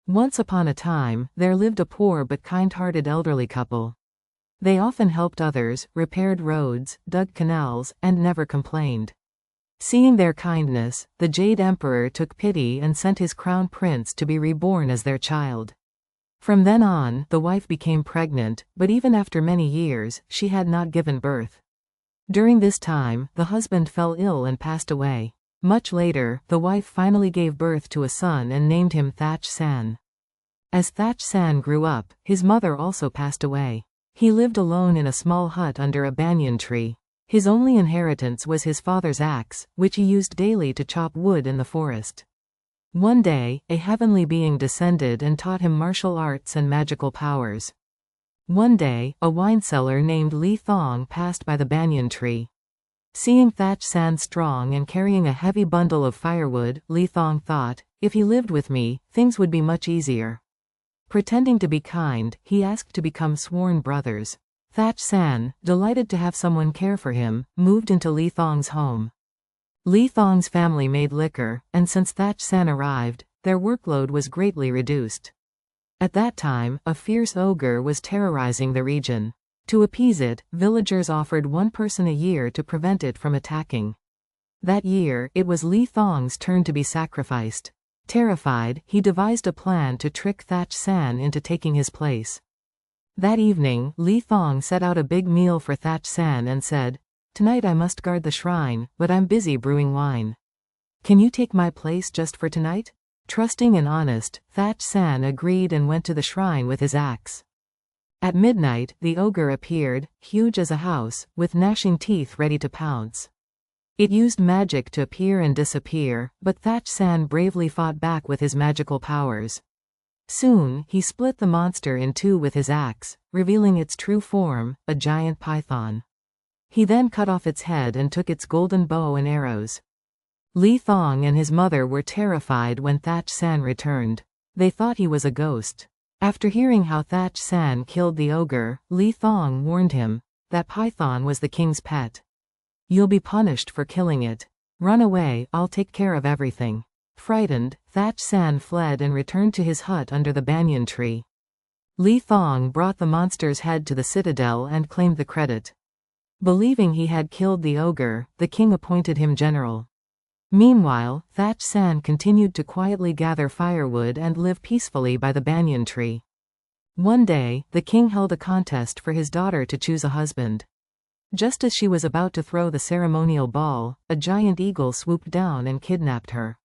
Once upon a time, there lived a poor but kind-hearted elderly couple. They often helped others, repaired roads, dug canals, and never complained. Seeing their kindness, the Jade Emperor took pity and sent his crown prince to be reborn as their child. From then on, the wife became pregnant, but even after many years, she had not given birth. During this time, the husband fell ill and passed away. Much later, the wife finally gave birth to a son and named him Thach. As Thach grew up, his mother also passed away. He lived alone in a small hut under a banyan tree. His only inheritance was his father's axe, which he used daily to chop wood in the forest. One day, a heavenly being descended and taught him martial arts and magical powers. One day, a wine seller named Thong passed by the banyan tree. Seeing Thach strong and carrying a heavy bundle of firewood, Thong thought, if he lived with me, things would be much easier. Pretending to be kind, he asked to become sworn brothers. Thach, delighted to have someone care for him, moved into Thong's home. Thong's family made liquor, and since Thach arrived, their workload was greatly reduced. At that time, a fierce ogre was terrorizing the region. To appease it, villagers offered one person a year to prevent it from attacking. That year, it was Thong's turn to be sacrificed. Terrified, he devised a plan to trick Thach into taking his place. That evening, Thong set out a big meal for Thach and said, "Tonight I must guard the shrine, but I'm busy brewing wine. Can you take my place just for tonight?" Trusting and honest, Thach agreed and went to the shrine with his axe. At midnight, the ogre appeared, huge as a house, with gnashing teeth ready to pounce. It used magic to appear and disappear, but Thach bravely fought back with his magical powers. Soon, he split the monster in two with his axe, revealing its true form, a giant python. He then cut off its head and took its golden bow and arrows. Thong and his mother were terrified when Thach returned. They thought he was a ghost. After hearing how Thach killed the ogre, Thong warned him, "That python was the king's pet. You'll be punished for killing it. Run away, I'll take care of everything." Frightened, Thach fled and returned to his hut under the banyan tree. Thong brought the monster's head to the citadel and claimed the credit. Believing he had killed the ogre, the king appointed him general. Meanwhile, Thach continued to quietly gather firewood and live peacefully by the banyan tree. One day, the king held a contest for his daughter to choose a husband. Just as she was about to throw the ceremonial ball, a giant eagle swooped down and kidnapped her.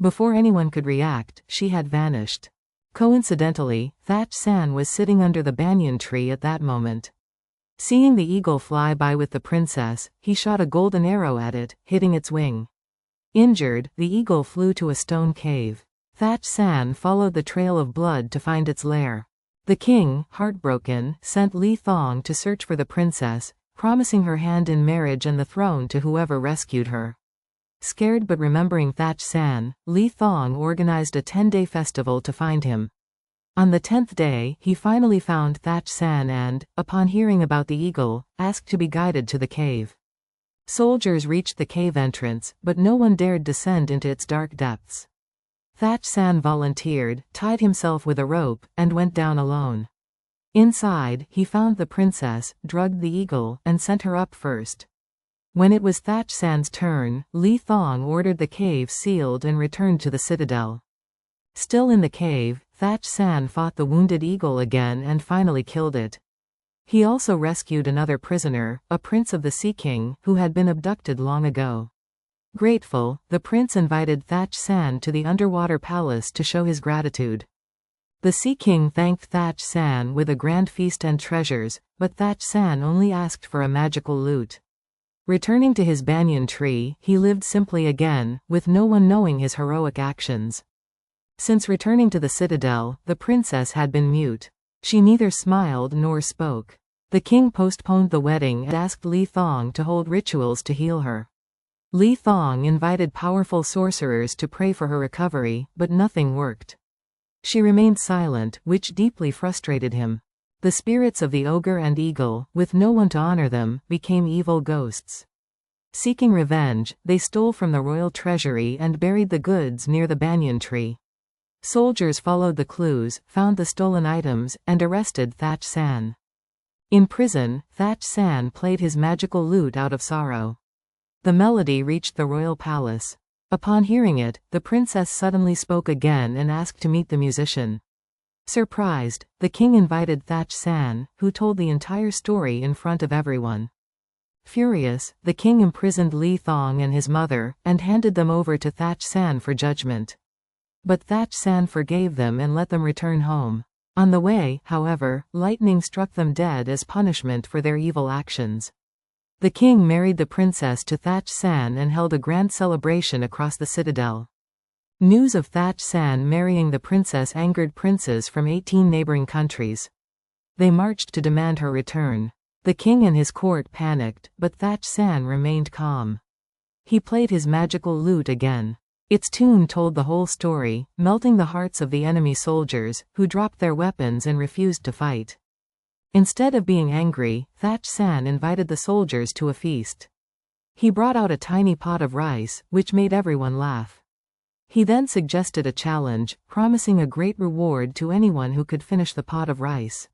Before anyone could react, she had vanished. Coincidentally, Thach was sitting under the banyan tree at that moment. Seeing the eagle fly by with the princess, he shot a golden arrow at it, hitting its wing. Injured, the eagle flew to a stone cave. Thach followed the trail of blood to find its lair. The king, heartbroken, sent Thong to search for the princess, promising her hand in marriage and the throne to whoever rescued her. Scared but remembering Thach, Thong organized a 10-day festival to find him. On the 10th day, he finally found Thach and, upon hearing about the eagle, asked to be guided to the cave. Soldiers reached the cave entrance, but no one dared descend into its dark depths. Thach volunteered, tied himself with a rope, and went down alone. Inside, he found the princess, drugged the eagle, and sent her up first. When it was Thach's turn, Thong ordered the cave sealed and returned to the citadel. Still in the cave, Thach fought the wounded eagle again and finally killed it. He also rescued another prisoner, a prince of the Sea King, who had been abducted long ago. Grateful, the prince invited Thach to the underwater palace to show his gratitude. The Sea King thanked Thach with a grand feast and treasures, but Thach only asked for a magical lute. Returning to his banyan tree, he lived simply again, with no one knowing his heroic actions. Since returning to the citadel, the princess had been mute. She neither smiled nor spoke. The king postponed the wedding and asked Thong to hold rituals to heal her. Thong invited powerful sorcerers to pray for her recovery, but nothing worked. She remained silent, which deeply frustrated him. The spirits of the ogre and eagle, with no one to honor them, became evil ghosts. Seeking revenge, they stole from the royal treasury and buried the goods near the banyan tree. Soldiers followed the clues, found the stolen items, and arrested Thach San. In prison, Thach San played his magical lute out of sorrow. The melody reached the royal palace. Upon hearing it, the princess suddenly spoke again and asked to meet the musician. Surprised, the king invited Thach San, who told the entire story in front of everyone. Furious, the king imprisoned Thong and his mother, and handed them over to Thach San for judgment. But Thach San forgave them and let them return home. On the way, however, lightning struck them dead as punishment for their evil actions. The king married the princess to Thach San and held a grand celebration across the citadel. News of Thach San marrying the princess angered princes from 18 neighboring countries. They marched to demand her return. The king and his court panicked, but Thach San remained calm. He played his magical lute again. Its tune told the whole story, melting the hearts of the enemy soldiers, who dropped their weapons and refused to fight. Instead of being angry, Thach San invited the soldiers to a feast. He brought out a tiny pot of rice, which made everyone laugh. He then suggested a challenge, promising a great reward to anyone who could finish the pot of rice.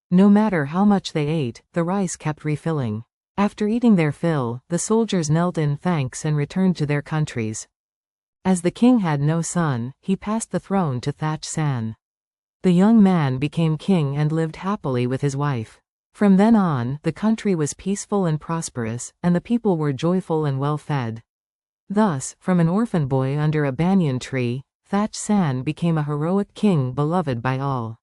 No matter how much they ate, the rice kept refilling. After eating their fill, the soldiers knelt in thanks and returned to their countries. As the king had no son, he passed the throne to Thach San. The young man became king and lived happily with his wife. From then on, the country was peaceful and prosperous, and the people were joyful and well-fed. Thus, from an orphan boy under a banyan tree, Thach San became a heroic king beloved by all.